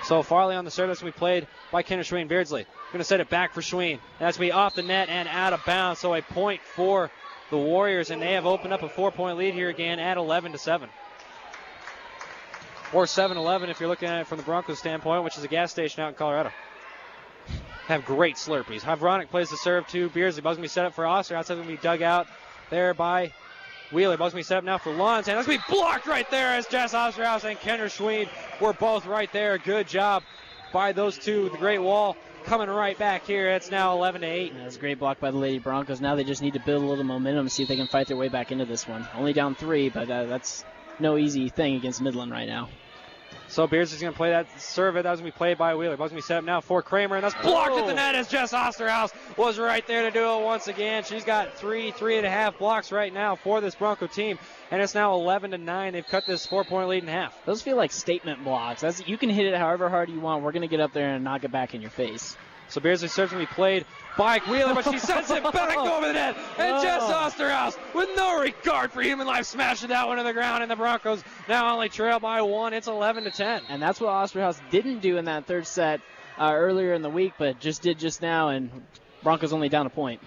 So Farley on the serve. That's going to be played by Kendra Schween. Beardsley going to set it back for Schween. That's going to be off the net and out of bounds. So a point for the Warriors, and they have opened up a 4-point lead here again at 11-7. Or 7-11 if you're looking at it from the Broncos standpoint, which is a gas station out in Colorado. Have great Slurpees. Havronic plays the serve to Beardsley. Ball's going to be set up for Osterhouse. That's going to be dug out there by Wheeler. Ball's going to be set up now for Lons, and that's going to be blocked right there as Jess Osterhouse and Kendra Schween were both right there. Good job by those two. The Great Wall coming right back here. It's now 11-8. That's a great block by the Lady Broncos. Now they just need to build a little momentum and see if they can fight their way back into this one. Only down 3, but that's no easy thing against Midland right now. So Beardsley's going to play that serve. That was going to be played by Wheeler. Ball's going to be set up now for Kramer, and that's blocked at the net as Jess Osterhouse was right there to do it once again. She's got 3.5 blocks right now for this Bronco team, and it's now 11-9. They've cut this 4-point lead in half. Those feel like statement blocks. You can hit it however hard you want. We're going to get up there and knock it back in your face. So Beardsley's serve going to be played by Wheeler, but she sends it back over the net. And Jess Osterhouse, with no regard for human life, smashing that one to the ground. And the Broncos now only trail by 1. It's 11-10. And that's what Osterhouse didn't do in that third set earlier in the week, but just did just now. And Broncos only down a point.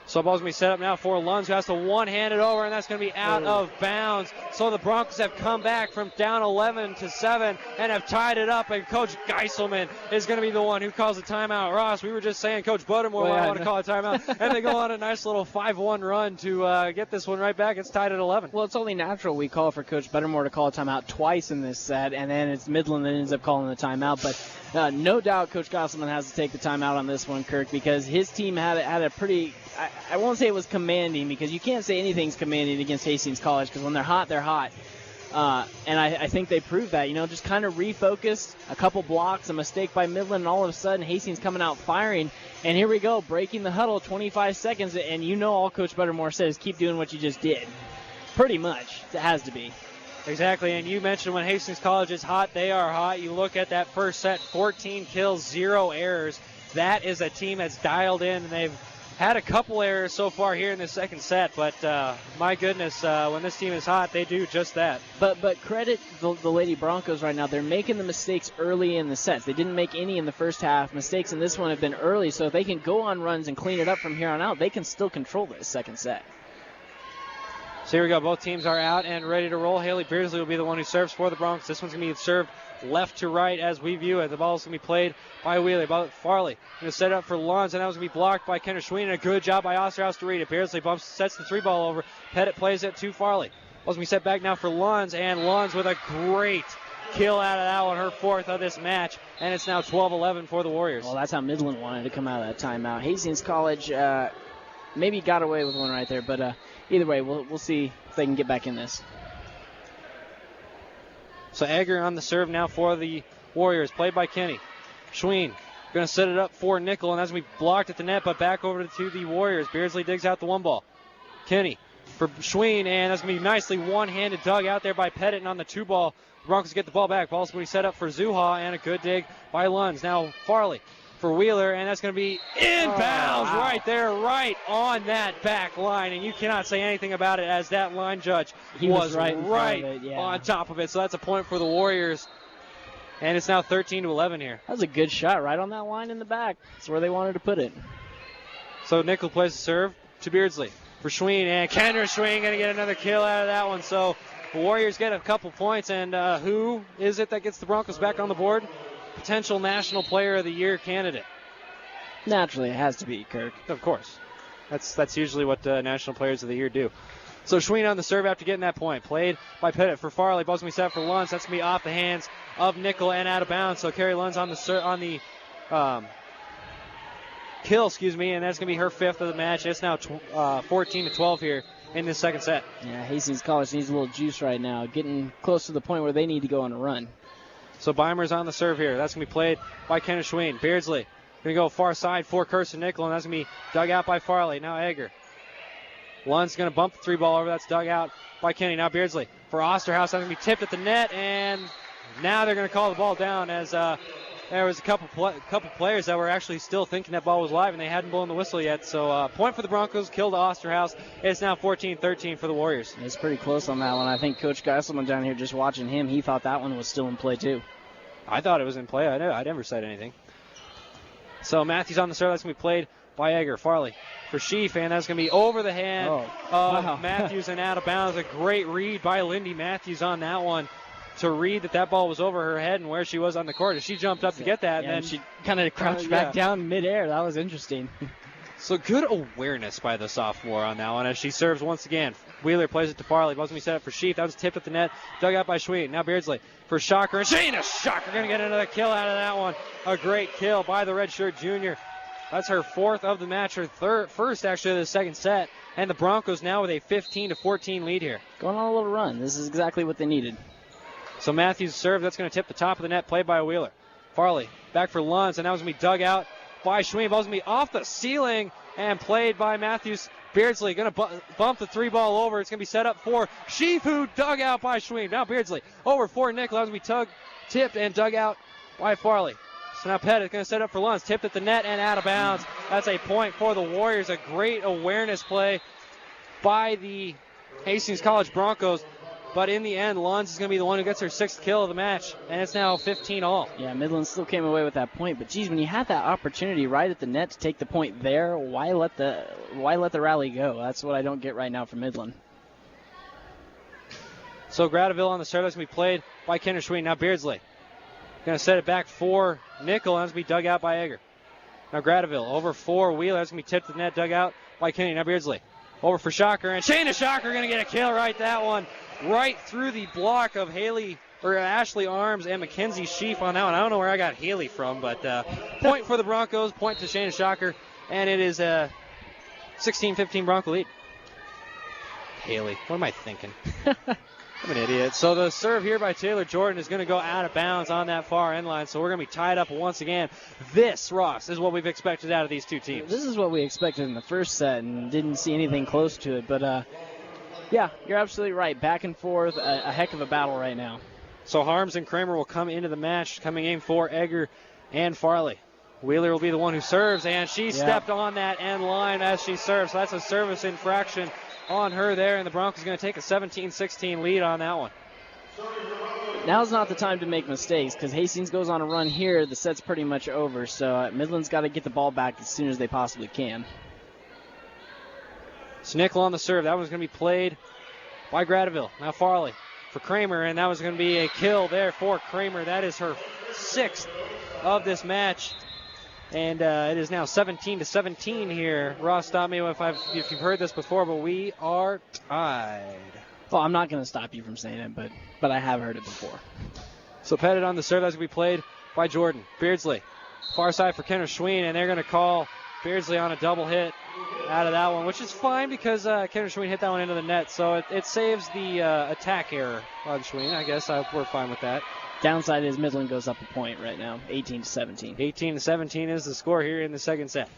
So ball's going to be set up now for Lunds, who has to one-hand it over, and that's going to be out of bounds. So the Broncos have come back from down 11-7 and have tied it up, and Coach Geiselman is going to be the one who calls the timeout. Ross, we were just saying Coach Buttermore might want to call a timeout, and they go on a nice little 5-1 run to get this one right back. It's tied at 11. Well, it's only natural we call for Coach Buttermore to call a timeout twice in this set, and then it's Midland that ends up calling the timeout. But no doubt Coach Geiselman has to take the timeout on this one, Kirk, because his team had a pretty – I won't say it was commanding, because you can't say anything's commanding against Hastings College, because when they're hot, they're hot. And I think they proved that. Just kind of refocused, a couple blocks, a mistake by Midland, and all of a sudden Hastings coming out firing. And here we go, breaking the huddle, 25 seconds, and all Coach Buttermore says, keep doing what you just did. Pretty much. It has to be. Exactly, and you mentioned when Hastings College is hot, they are hot. You look at that first set, 14 kills, 0 errors. That is a team that's dialed in, and they've had a couple errors so far here in the second set, but my goodness, when this team is hot, they do just that. But credit the Lady Broncos right now. They're making the mistakes early in the sets. They didn't make any in the first half. Mistakes in this one have been early, so if they can go on runs and clean it up from here on out, they can still control this second set. So here we go. Both teams are out and ready to roll. Haley Beardsley will be the one who serves for the Broncos. This one's going to be served left to right as we view it. The ball's going to be played by Wheeler. Farley going to set up for Lons, and that was going to be blocked by Kendra Schween. And a good job by Osterhouse to read it. Beardsley sets the 3-ball over. Pettit plays it to Farley. Ball's going to be set back now for Lons, and Lons with a great kill out of that one, her 4th of this match, and it's now 12-11 for the Warriors. Well, that's how Midland wanted to come out of that timeout. Hastings College maybe got away with one right there, but either way, we'll see if they can get back in this. So Egger on the serve now for the Warriors, played by Kenny. Schween going to set it up for Nickel, and that's going to be blocked at the net, but back over to the Warriors. Beardsley digs out the 1-ball. Kenny for Schween, and that's going to be nicely one-handed dug out there by Pettit, and on the 2-ball, the Broncos get the ball back. Ball's going to be set up for Zuha, and a good dig by Lunds. Now Farley for Wheeler, and that's going to be inbounds right there, right on that back line, and you cannot say anything about it as that line judge was right on top of it. So that's a point for the Warriors, and it's now 13-11 here. That was a good shot right on that line in the back. That's where they wanted to put it. So Nickel plays the serve to Beardsley for Schween, and Kendra Schween going to get another kill out of that one. So the Warriors get a couple points, and who is it that gets the Broncos back on the board? Potential National Player of the Year candidate. Naturally, it has to be, Kirk. Of course. That's usually what National Players of the Year do. So Schween on the serve after getting that point. Played by Pettit for Farley. Ball's going to be set for Lunds. That's going to be off the hands of Nickel and out of bounds. So Carrie Lunds on the kill, and that's going to be her 5th of the match. It's now 14-12 here in this second set. Yeah, Hastings College needs a little juice right now, getting close to the point where they need to go on a run. So Beimer's on the serve here. That's going to be played by Kenneth Schween. Beardsley going to go far side for Kirsten Nickel, and that's going to be dug out by Farley. Now Egger. Lund's going to bump the 3-ball over. That's dug out by Kenny. Now Beardsley for Osterhouse. That's going to be tipped at the net, and now they're going to call the ball down as there was a couple players that were actually still thinking that ball was live, and they hadn't blown the whistle yet. So point for the Broncos, kill to Osterhouse. It's now 14-13 for the Warriors. It's pretty close on that one. I think Coach Geiselman down here just watching him, he thought that one was still in play too. I thought it was in play. I never said anything. So Matthews on the serve. That's going to be played by Egger. Farley for Sheaf, and that's going to be over the hand of Matthews and out of bounds. A great read by Lindy Matthews on that one to read that ball was over her head and where she was on the court. She jumped up to get that, and then she kind of crouched back down midair. That was interesting. So good awareness by the sophomore on that one as she serves once again. Wheeler plays it to Farley. Ball's going to be set up for Sheaf. That was tipped at the net. Dug out by Schweet. Now Beardsley for Shocker. And Shayna Shocker going to get another kill out of that one. A great kill by the redshirt junior. That's her fourth of the match, her first actually of the second set. And the Broncos now with a 15-14 lead here. Going on a little run. This is exactly what they needed. So Matthews serve. That's going to tip the top of the net. Played by Wheeler. Farley back for Lunds. And that was going to be dug out by Schwein. Ball's going to be off the ceiling and played by Matthews. Beardsley going to bump the 3-ball over. It's going to be set up for Sheaf, who dug out by Schwein. Now Beardsley over for Nichols. That was going to be tipped and dug out by Farley. So now Pettit going to set up for Lunds. Tipped at the net and out of bounds. That's a point for the Warriors. A great awareness play by the Hastings College Broncos. But in the end, Lunds is going to be the one who gets her sixth kill of the match, and it's now 15-all. Yeah, Midland still came away with that point. But, geez, when you had that opportunity right at the net to take the point there, why let the rally go? That's what I don't get right now from Midland. So Gradeville on the serve. That's going to be played by Kendra Schwein. Now Beardsley going to set it back for Nickel, and that's going to be dug out by Egger. Now Gradeville over for Wheeler. That's going to be tipped to the net, dug out by Kenny. Now Beardsley over for Shocker, and Shayna Shocker going to get a kill right that one. Right through the block of Ashley Arms and Mackenzie Sheaf on that one. I don't know where I got Haley from, but point for the Broncos, point to Shayna Shocker, and it is a 16-15 Bronco lead. Haley, what am I thinking? I'm an idiot. So the serve here by Taylor Jordan is going to go out of bounds on that far end line, so we're going to be tied up once again. This, Ross, is what we've expected out of these two teams. This is what we expected in the first set and didn't see anything close to it, but yeah, you're absolutely right. Back and forth, a heck of a battle right now. So Harms and Kramer will come into the match, coming in for Egger and Farley. Wheeler will be the one who serves, and she stepped on that end line as she serves. So that's a service infraction on her there, and the Broncos are going to take a 17-16 lead on that one. Now's not the time to make mistakes because Hastings goes on a run here. The set's pretty much over, so Midland's got to get the ball back as soon as they possibly can. Snickle on the serve. That one's going to be played by Gradeville. Now Farley for Kramer, and that was going to be a kill there for Kramer. That is her sixth of this match, and it is now 17-17 here. Ross, stop me if you've heard this before, but we are tied. Well, I'm not going to stop you from saying it, but I have heard it before. So Pettit on the serve. That's going to be played by Jordan. Beardsley, far side for Kendra Schwein, and they're going to call Beardsley on a double hit out of that one, which is fine because Kendra Schwein hit that one into the net, so it saves the attack error on Schwein. I guess we're fine with that. Downside is Midland goes up a point right now, 18-17. 18-17 is the score here in the second set.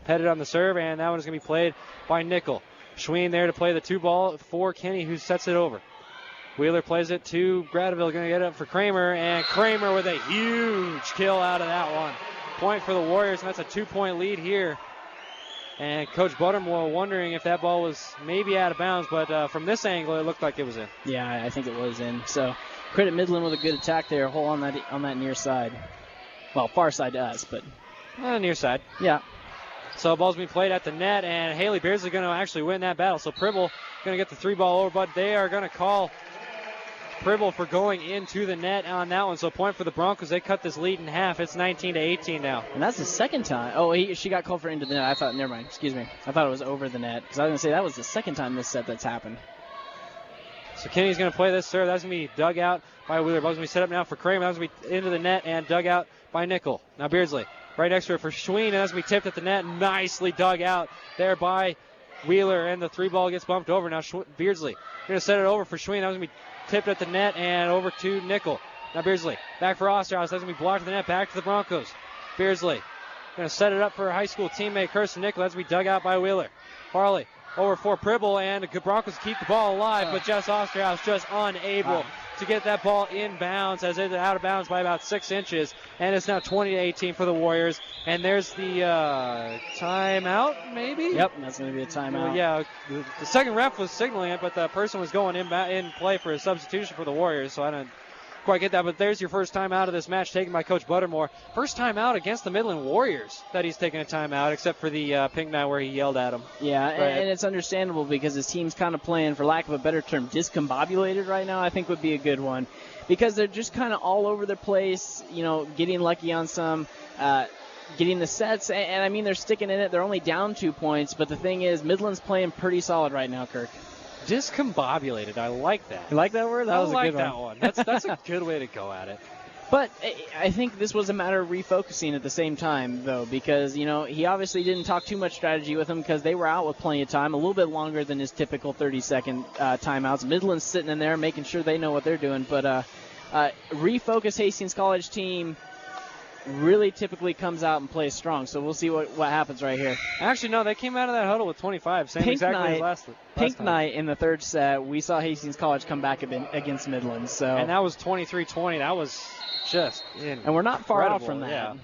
Pettit on the serve, and that one is going to be played by Nickel. Schwein there to play the 2-ball for Kenny, who sets it over. Wheeler plays it to Gradeville, going to get it up for Kramer, and Kramer with a huge kill out of that one. Point for the Warriors, and that's a 2-point lead here. And Coach Buttermore wondering if that ball was maybe out of bounds, but from this angle, it looked like it was in. Yeah, I think it was in. So credit Midland with a good attack there, hole on that near side. Well, far side to us, but near side. Yeah. So the ball's being played at the net, and Haley Beardsley going to actually win that battle. So Pribble going to get the 3-ball over, but they are going to call Pribble for going into the net on that one. So point for the Broncos. They cut this lead in half. It's 19-18 now. And that's the second time. Oh, she got called for into the net. I thought, never mind. Excuse me. I thought it was over the net. Because I was going to say that was the second time this set that's happened. So Kenny's going to play this serve. That's going to be dug out by Wheeler. Ball's going to be set up now for Kramer. That's going to be into the net and dug out by Nickel. Now Beardsley right next to her for Schwein. And that's going to be tipped at the net. Nicely dug out there by Wheeler. And the 3-ball gets bumped over. Now Beardsley going to set it over for Schwein. That was going to be tipped at the net and over to Nickel. Now Beardsley back for Osterhaus. That's going to be blocked at the net. Back to the Broncos. Beardsley going to set it up for her high school teammate Kirsten Nickel. That's going to be dug out by Wheeler. Farley over for Pribble, and the Broncos keep the ball alive, but Jess Osterhaus just unable to get that ball in bounds as it's out of bounds by about 6 inches. And it's now 20-18 for the Warriors. And there's the timeout, maybe? Yep, that's going to be a timeout. Yeah, the second ref was signaling it, but the person was going in play for a substitution for the Warriors. So I don't quite get that, but there's your first time out of this match taken by Coach Buttermore. First time out against the Midland Warriors that he's taken a timeout, except for the pink night where he yelled at him. Yeah, and it's understandable because his team's kind of playing, for lack of a better term, discombobulated right now, I think would be a good one. Because they're just kind of all over the place, getting lucky on some, getting the sets, and I mean, they're sticking in it. They're only down 2 points, but the thing is, Midland's playing pretty solid right now, Kirk. Discombobulated. I like that. You like that word? That was a good one. I like that one. That's a good way to go at it. But I think this was a matter of refocusing at the same time, though, because, he obviously didn't talk too much strategy with them because they were out with plenty of time, a little bit longer than his typical 30-second timeouts. Midland's sitting in there making sure they know what they're doing. But refocus Hastings College team really typically comes out and plays strong. So we'll see what happens right here. Actually, no, they came out of that huddle with 25. Same exactly as last Pink time. night in the third set, we saw Hastings College come back against Midland. And that was 23-20. That was just and we're not far off from that. Yeah.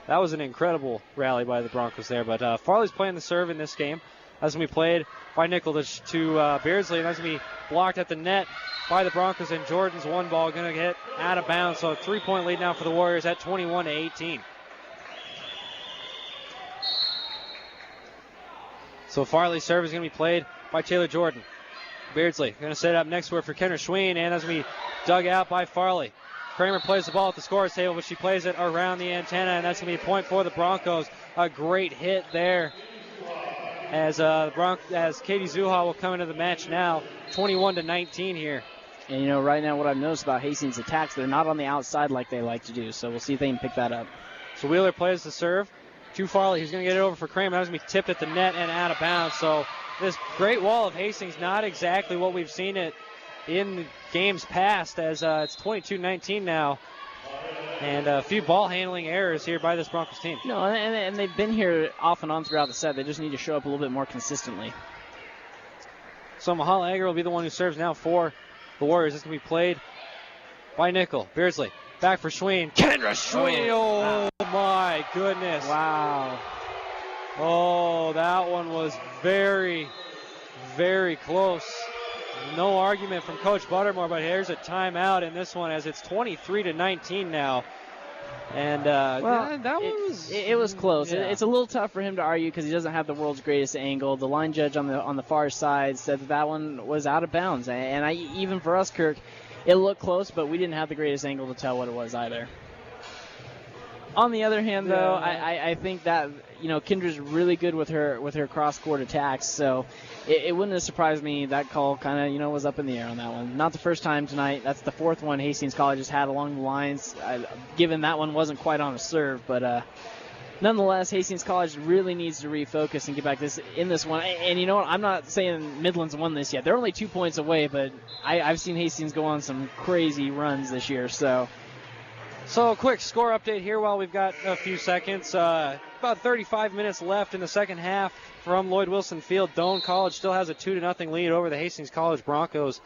That was an incredible rally by the Broncos there. But Farley's playing the serve in this game. That's going to be played by Nickel to Beardsley. And that's going to be blocked at the net by the Broncos. And Jordan's one ball going to get out of bounds. So a 3-point lead now for the Warriors at 21-18. So Farley's serve is going to be played by Taylor Jordan. Beardsley going to set it up next to her for Kendra Schween. And that's going to be dug out by Farley. Kramer plays the ball at the scorer's table, but she plays it around the antenna, and that's going to be a point for the Broncos. A great hit there as Katie Zuha will come into the match now, 21-19 here. And, right now what I've noticed about Hastings' attacks, they're not on the outside like they like to do, so we'll see if they can pick that up. So Wheeler plays the serve to Farley. He's going to get it over for Kramer. That's going to be tipped at the net and out of bounds. So this great wall of Hastings, not exactly what we've seen it in games past, as it's 22-19 now, and a few ball handling errors here by this Broncos team. No, and they've been here off and on throughout the set. They just need to show up a little bit more consistently. So Mahala Egger will be the one who serves now for the Warriors. It's going to be played by Nickel. Beardsley back for Schween. Kendra Schween! Oh, my goodness. Wow. Oh, that one was very, very close. No argument from Coach Buttermore, but here's a timeout in this one as it's 23-19 now. And it was close. Yeah. It's a little tough for him to argue because he doesn't have the world's greatest angle. The line judge on the far side said that one was out of bounds. And even for us, Kirk, it looked close, but we didn't have the greatest angle to tell what it was either. On the other hand, though, I think that Kendra's really good with her cross-court attacks, so it wouldn't have surprised me. That call kind of was up in the air on that one. Not the first time tonight. That's the fourth one Hastings College has had along the lines. Given that one wasn't quite on a serve, but nonetheless, Hastings College really needs to refocus and get back in this one. And you know what? I'm not saying Midland's won this yet. They're only 2 points away, but I've seen Hastings go on some crazy runs this year, so. So a quick score update here while we've got a few seconds. About 35 minutes left in the second half from Lloyd Wilson Field. Doane College still has a 2-0 lead over the Hastings College Broncos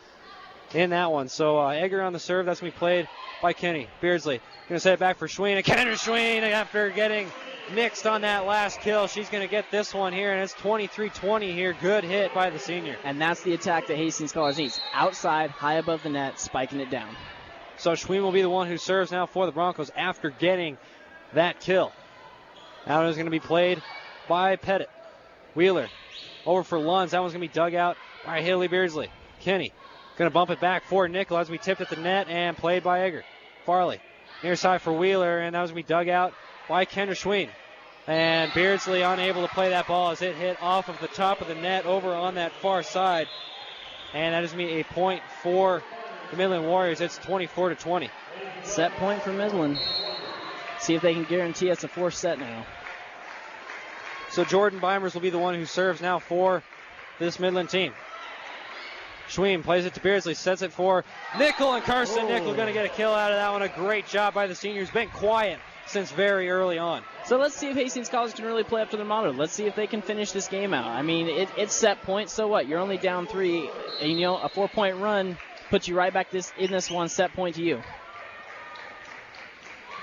in that one. So Egger on the serve. That's going to be played by Kenny. Beardsley going to set it back for Schween. And Kendra Schween, after getting mixed on that last kill, she's going to get this one here, and it's 23-20 here. Good hit by the senior. And that's the attack that Hastings College needs. Outside, high above the net, spiking it down. So Schween will be the one who serves now for the Broncos after getting that kill. Now it is going to be played by Pettit. Wheeler over for Lunds. That one's going to be dug out by Haley Beardsley. Kenny going to bump it back for Nickel as we tipped at the net and played by Egger. Farley near side for Wheeler, and that was going to be dug out by Kendra Schween. And Beardsley unable to play that ball as it hit off of the top of the net over on that far side. And that is going to be a point for the Midland Warriors. It's 24-20. Set point for Midland. See if they can guarantee us a fourth set now. So Jordan Beimers will be the one who serves now for this Midland team. Schween plays it to Beardsley, sets it for Nickel, and Carson Nickel going to get a kill out of that one. A great job by the senior who's been quiet since very early on. So let's see if Hastings College can really play up to their motto. Let's see if they can finish this game out. I mean, it's set point, so what? You're only down 3. And, a 4-point run puts you right back in this one, set point to you.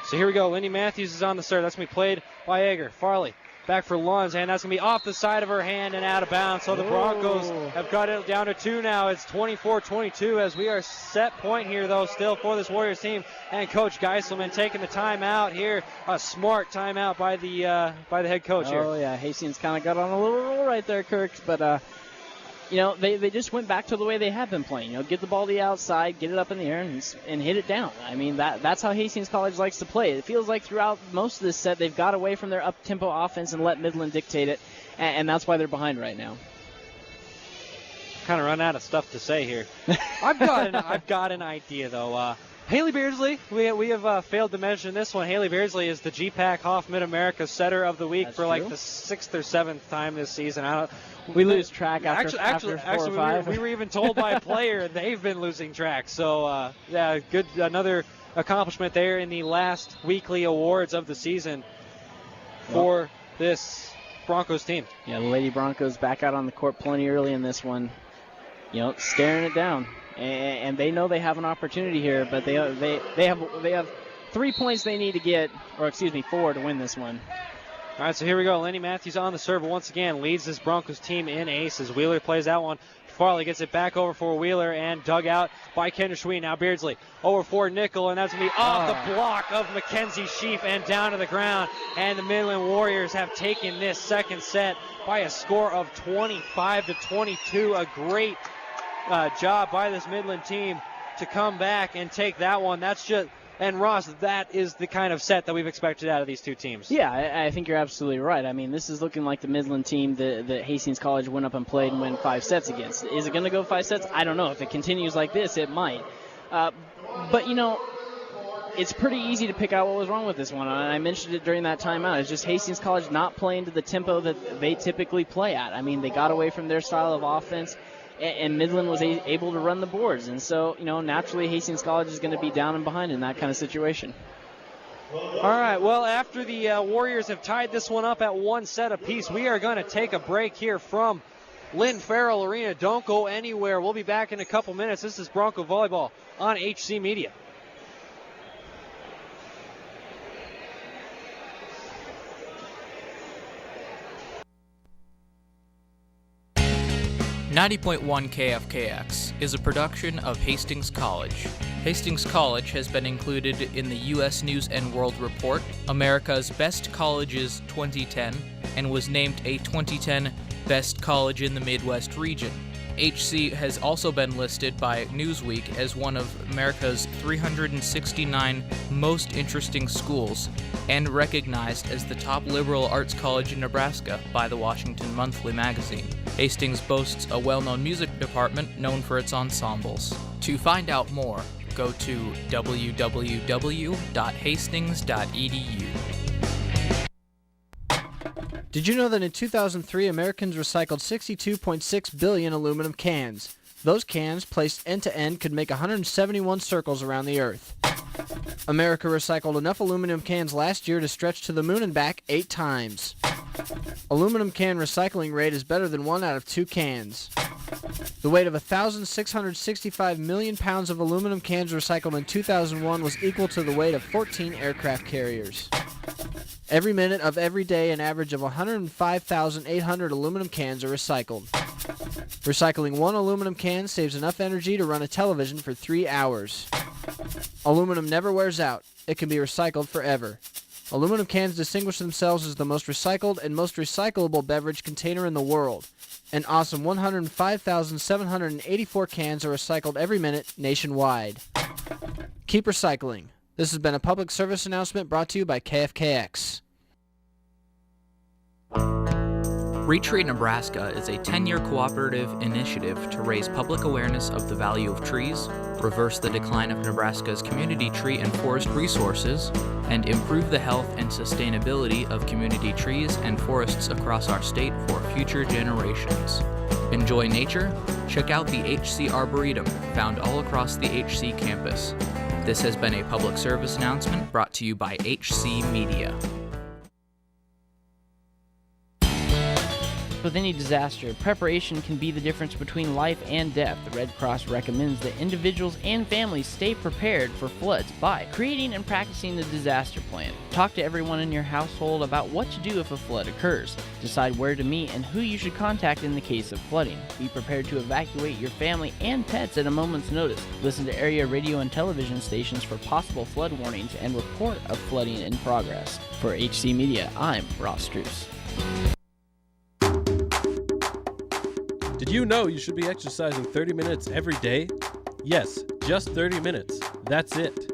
So here we go. Lindy Matthews is on the serve. That's going to be played by Egger. Farley back for Lunds, and that's going to be off the side of her hand and out of bounds. So the Broncos have got it down to 2 now. It's 24-22 as we are set point here, though, still for this Warriors team. And Coach Geiselman taking the timeout here. A smart timeout by the head coach here. Oh, yeah, Hastings kind of got on a little roll right there, Kirk, but they just went back to the way they have been playing. Get the ball to the outside, get it up in the air, and hit it down. I mean, that's how Hastings College likes to play. It feels like throughout most of this set, they've got away from their up-tempo offense and let Midland dictate it, and that's why they're behind right now. Kind of run out of stuff to say here. I've got an idea, though. Haley Beardsley, we have failed to mention this one. Haley Beardsley is the GPAC Hoff Mid-America Setter of the Week. That's for true. Like the 6th or 7th time this season. We lose track after 4 or 5. We were even told by a player they've been losing track. So, good another accomplishment there in the last weekly awards of the season for this Broncos team. Yeah, the Lady Broncos back out on the court plenty early in this one, staring it down. And they know they have an opportunity here, but they have 3 points they need to get, 4 to win this one. All right, so here we go. Lenny Matthews on the serve once again, leads this Broncos team in aces. Wheeler plays that one. Farley gets it back over for Wheeler and dug out by Kendra Schween. Now Beardsley over for Nickel, and that's going to be off the block of Mackenzie Sheaf and down to the ground. And the Midland Warriors have taken this second set by a score of 25-22. A great job by this Midland team to come back and take that one. And Ross, that is the kind of set that we've expected out of these two teams. Yeah, I think you're absolutely right. I mean, this is looking like the Midland team that Hastings College went up and played and win 5 sets against. Is it going to go 5 sets? I don't know. If it continues like this, it might. But, it's pretty easy to pick out what was wrong with this one. And I mentioned it during that timeout. It's just Hastings College not playing to the tempo that they typically play at. I mean, they got away from their style of offense, and Midland was able to run the boards. And so, naturally Hastings College is going to be down and behind in that kind of situation. All right, well, after the Warriors have tied this one up at 1 set apiece, we are going to take a break here from Lynn Farrell Arena. Don't go anywhere. We'll be back in a couple minutes. This is Bronco Volleyball on HC Media. 90.1 KFKX is a production of Hastings College. Hastings College has been included in the U.S. News & World Report, America's Best Colleges 2010, and was named a 2010 Best College in the Midwest region. HC has also been listed by Newsweek as one of America's 369 most interesting schools and recognized as the top liberal arts college in Nebraska by the Washington Monthly magazine. Hastings boasts a well-known music department known for its ensembles. To find out more, go to www.hastings.edu. Did you know that in 2003, Americans recycled 62.6 billion aluminum cans? Those cans, placed end-to-end, could make 171 circles around the Earth. America recycled enough aluminum cans last year to stretch to the moon and back 8 times. Aluminum can recycling rate is better than 1 out of 2 cans. The weight of 1,665 million pounds of aluminum cans recycled in 2001 was equal to the weight of 14 aircraft carriers. Every minute of every day, an average of 105,800 aluminum cans are recycled. Recycling 1 aluminum can saves enough energy to run a television for 3 hours. Aluminum never wears out. It can be recycled forever. Aluminum cans distinguish themselves as the most recycled and most recyclable beverage container in the world. An awesome 105,784 cans are recycled every minute nationwide. Keep recycling. This has been a public service announcement brought to you by KFKX. Retree Nebraska is a 10-year cooperative initiative to raise public awareness of the value of trees, reverse the decline of Nebraska's community tree and forest resources, and improve the health and sustainability of community trees and forests across our state for future generations. Enjoy nature? Check out the HC Arboretum, found all across the HC campus. This has been a public service announcement brought to you by HC Media. with any disaster, preparation can be the difference between life and death. The Red Cross recommends that individuals and families stay prepared for floods by creating and practicing the disaster plan. Talk to everyone in your household about what to do if a flood occurs. Decide where to meet and who you should contact in the case of flooding. Be prepared to evacuate your family and pets at a moment's notice. Listen to area radio and television stations for possible flood warnings and report of flooding in progress. For HC Media, I'm Ross Struess. Did you know you should be exercising 30 minutes every day? Yes, just 30 minutes. That's it.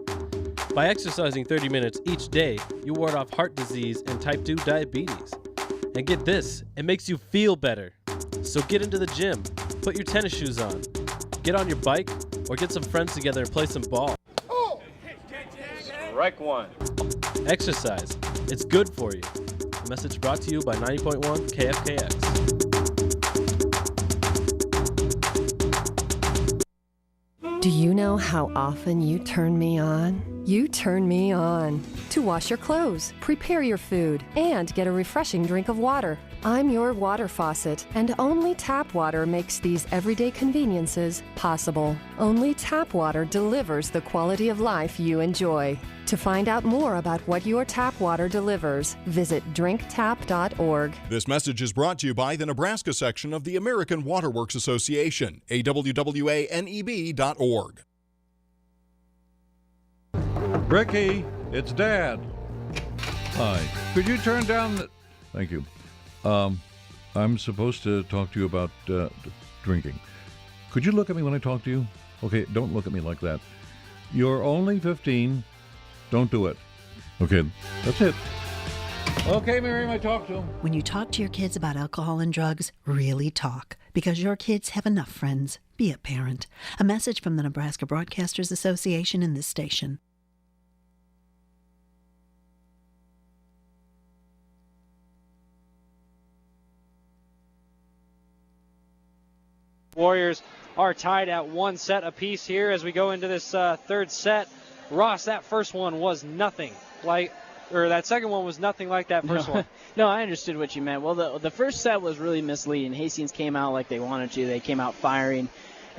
By exercising 30 minutes each day, you ward off heart disease and type 2 diabetes. And get this, it makes you feel better. So get into the gym, put your tennis shoes on, get on your bike, or get some friends together and play some ball. Strike one. Exercise. It's good for you. A message brought to you by 90.1 KFKX. Do you know how often you turn me on? You turn me on to wash your clothes, prepare your food, and get a refreshing drink of water. I'm your water faucet, and only tap water makes these everyday conveniences possible. Only tap water delivers the quality of life you enjoy. To find out more about what your tap water delivers, visit drinktap.org. This message is brought to you by the Nebraska section of the American Waterworks Association, awwaneb.org. Ricky, it's Dad. Hi. Could you turn down the... Thank you. I'm supposed to talk to you about drinking. Could you look at me when I talk to you? Okay, don't look at me like that. You're only 15. Don't do it. Okay, that's it. Okay, Miriam, I talked to him. When you talk to your kids about alcohol and drugs, really talk. Because your kids have enough friends. Be a parent. A message from the Nebraska Broadcasters Association and this station. Warriors are tied at 1 set apiece here as we go into this third set. Ross, that first one was nothing like, or that second one was nothing like that first one. No, I understood what you meant. Well, the first set was really misleading. Hastings came out like they wanted to. They came out firing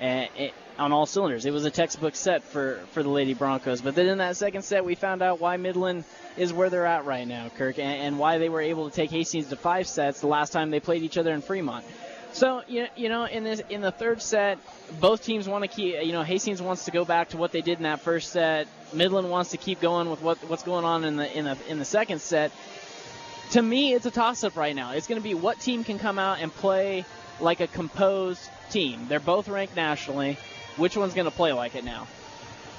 on all cylinders. It was a textbook set for the Lady Broncos. But then in that second set, we found out why Midland is where they're at right now, Kirk, and why they were able to take Hastings to 5 sets the last time they played each other in Fremont. So, in the third set, both teams want to keep, Hastings wants to go back to what they did in that first set. Midland wants to keep going with what's going on in the second set. To me, it's a toss-up right now. It's going to be what team can come out and play like a composed team. They're both ranked nationally. Which one's going to play like it now?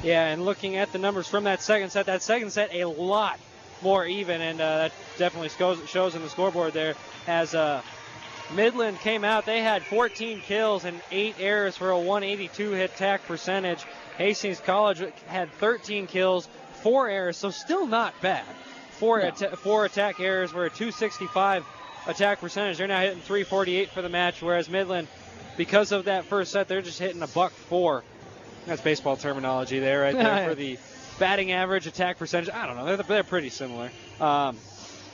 Yeah, and looking at the numbers from that second set a lot more even, and that definitely shows in the scoreboard there as Midland came out. They had 14 kills and 8 errors for a 182 hit attack percentage. Hastings College had 13 kills, 4 errors, so still not bad. 4 attack errors for a 265 attack percentage. They're now hitting 348 for the match, whereas Midland, because of that first set, they're just hitting a .4. That's baseball terminology there, right there for the batting average, attack percentage. I don't know. They're pretty similar.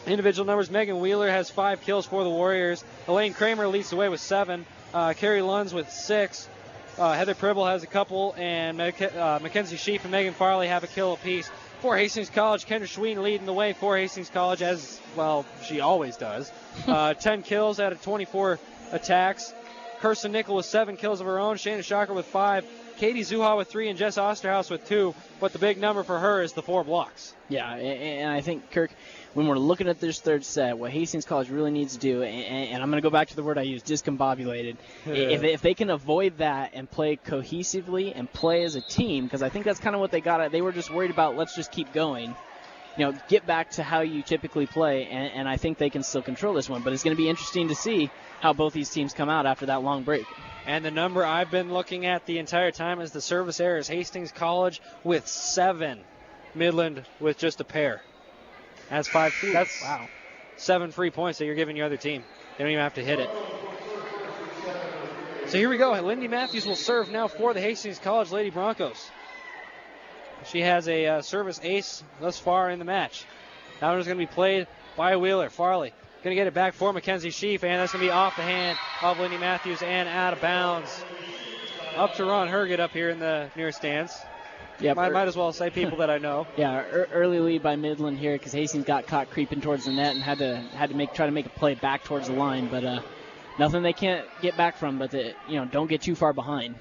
Individual numbers, Megan Wheeler has 5 kills for the Warriors. Elaine Kramer leads the way with 7. Carrie Lunds with 6. Heather Pribble has a couple, and Mackenzie Sheep and Megan Farley have a kill apiece. For Hastings College, Kendra Schween leading the way for Hastings College, as, well, she always does. 10 kills out of 24 attacks. Kirsten Nickel with 7 kills of her own. Shayna Shocker with 5. Katie Zuha with 3 and Jess Osterhaus with 2. But the big number for her is the 4 blocks. Yeah, and I think, Kirk, when we're looking at this third set, what Hastings College really needs to do, and I'm going to go back to the word I used, discombobulated. If they can avoid that and play cohesively and play as a team, because I think that's kind of what they got at. They were just worried about, let's just keep going. Get back to how you typically play, and I think they can still control this one. But it's going to be interesting to see how both these teams come out after that long break. And the number I've been looking at the entire time is the service errors. Hastings College with 7. Midland with just a pair. That's 5. That's 7 free points that you're giving your other team. They don't even have to hit it. So here we go. Lindy Matthews will serve now for the Hastings College Lady Broncos. She has a service ace thus far in the match. That one is going to be played by Wheeler. Farley Going to get it back for Mackenzie Sheaf, and that's going to be off the hand of Lindy Matthews and out of bounds. Up to Ron Herget up here in the near stands. Yeah, might as well say people that I know. Yeah, early lead by Midland here because Hastings got caught creeping towards the net and had to try to make a play back towards the line, but nothing they can't get back from. But don't get too far behind.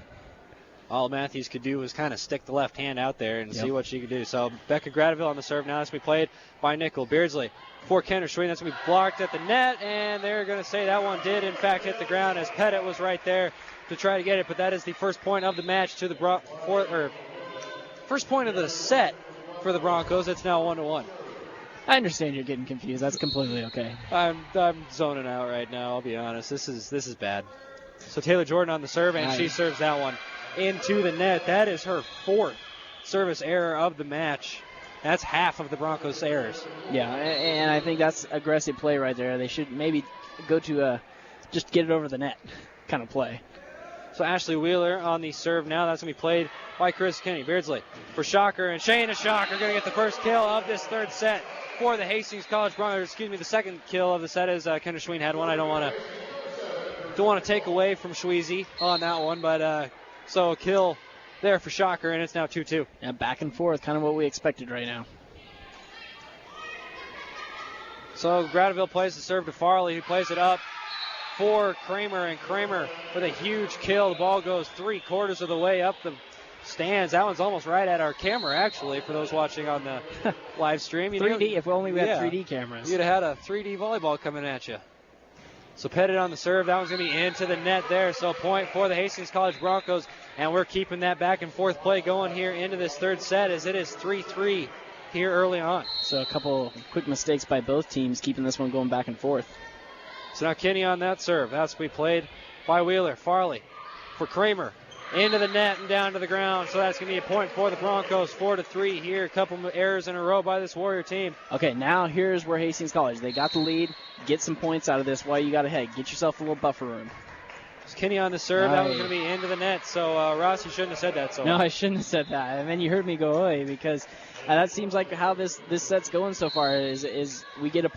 All Matthews could do was kind of stick the left hand out there and see what she could do. So Becca Gradeville on the serve now. That's going to be played by Nickel. Beardsley for Kendra Schween. That's going to be blocked at the net, and they're going to say that one did in fact hit the ground as Pettit was right there to try to get it. But that is the first point of the match to the first point of the set for the Broncos. It's now 1-1. I understand you're getting confused. That's completely okay. I'm zoning out right now. I'll be honest. This is bad. So Taylor Jordan on the serve, and she serves that one into the net. That is her fourth service error of the match. That's half of the Broncos' errors. Yeah, and I think that's aggressive play right there. They should maybe go to just get it over the net kind of play. So Ashley Wheeler on the serve now. That's going to be played by Chris Kenny. Beardsley for Shocker, and Shayna Shocker going to get the first kill of this third set for the Hastings College Broncos. The second kill of the set is Kendra Schween had one. I don't want to take away from Schweezy on that one, but so a kill there for Shocker, and it's now 2-2. Yeah, back and forth, kind of what we expected right now. So Gradeville plays the serve to Farley, who plays it up for Kramer, and Kramer with a huge kill. The ball goes 3/4 of the way up the stands. That one's almost right at our camera, actually, for those watching on the live stream. 3D, if only we had 3D cameras. You'd have had a 3D volleyball coming at you. So Pettit on the serve. That one's going to be into the net there. So point for the Hastings College Broncos, and we're keeping that back and forth play going here into this third set as it is 3-3 here early on. So a couple quick mistakes by both teams, keeping this one going back and forth. So now Kenny on that serve. That's to be played by Wheeler. Farley for Kramer. Into the net and down to the ground. So that's going to be a point for the Broncos. 4-3 here. A couple of errors in a row by this Warrior team. Okay, now here's where Hastings College. They got the lead. Get some points out of this while you got ahead. Get yourself a little buffer room. It's Kenny on the serve. That was going to be into the net. So, Ross, you shouldn't have said that. No, I shouldn't have said that. And then you heard me go away because that seems like how this set's going so far is we get a